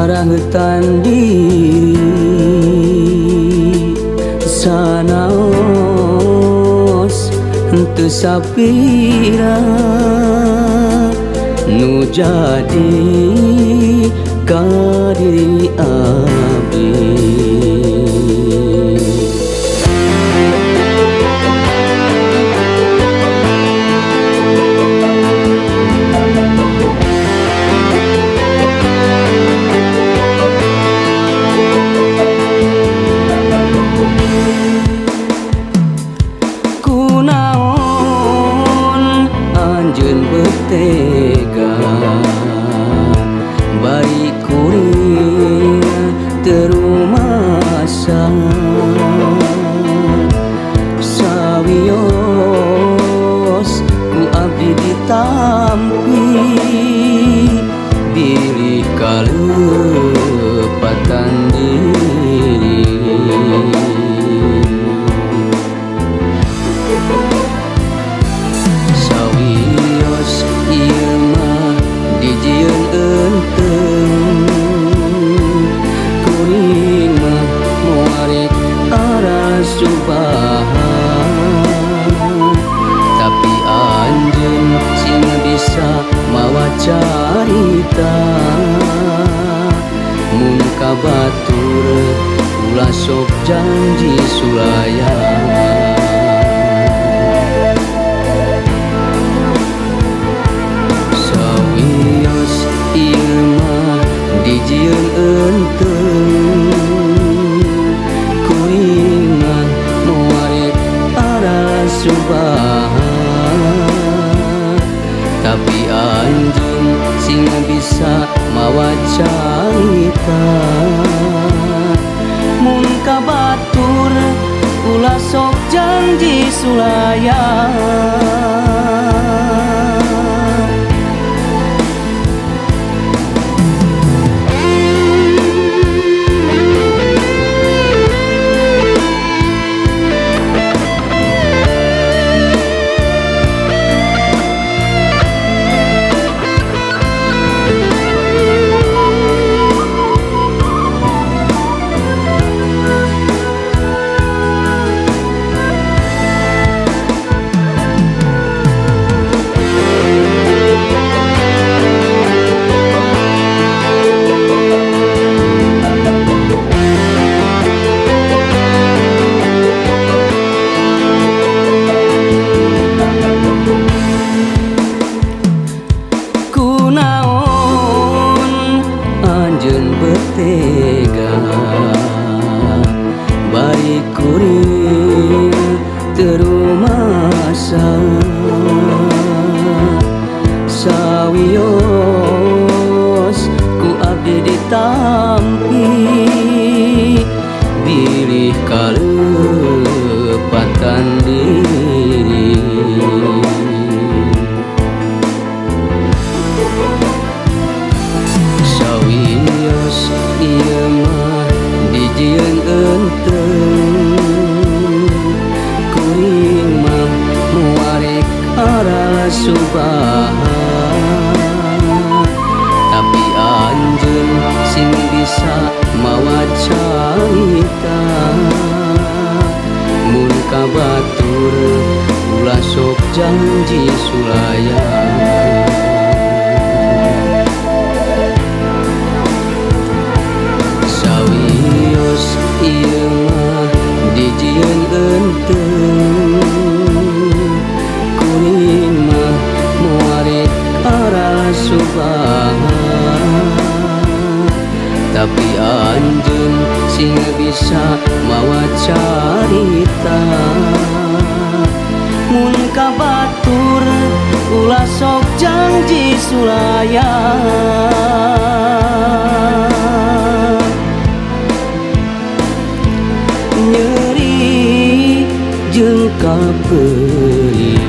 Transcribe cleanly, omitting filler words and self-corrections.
araheutan diri sanaos henteu sapira nu jadi ka diri abdi. Tega bari kuring terumasa sawios ku abdi ditampi bilih kalepatan diri. Ieu mah dijieun eunteung kuring mah moarek arasubahan, tapi anjeun sing bisa mawa carita mun ka batur ulah sok janji sulayan. Ieu mah dijieun eunteung kuring mah moarek arasubahan, tapi anjeun sing bisa mawa carita mun ka batur ulah sok janji sulayan. Tega bari kuring terumasa sawios ku abdi ditampi bilih kalepatan diri. Ieu mah dijieun eunteung kuring mah moarek arasubahan, tapi anjeun sing bisa mawa carita mun ka batur ulah sok janji sulayan. Ieu mah dijieun eunteung kuring mah moarek arasubahan, tapi anjeun sing bisa mawa carita mun ka batur ulah sok janji sulayan. Nyeri jeung kapeuli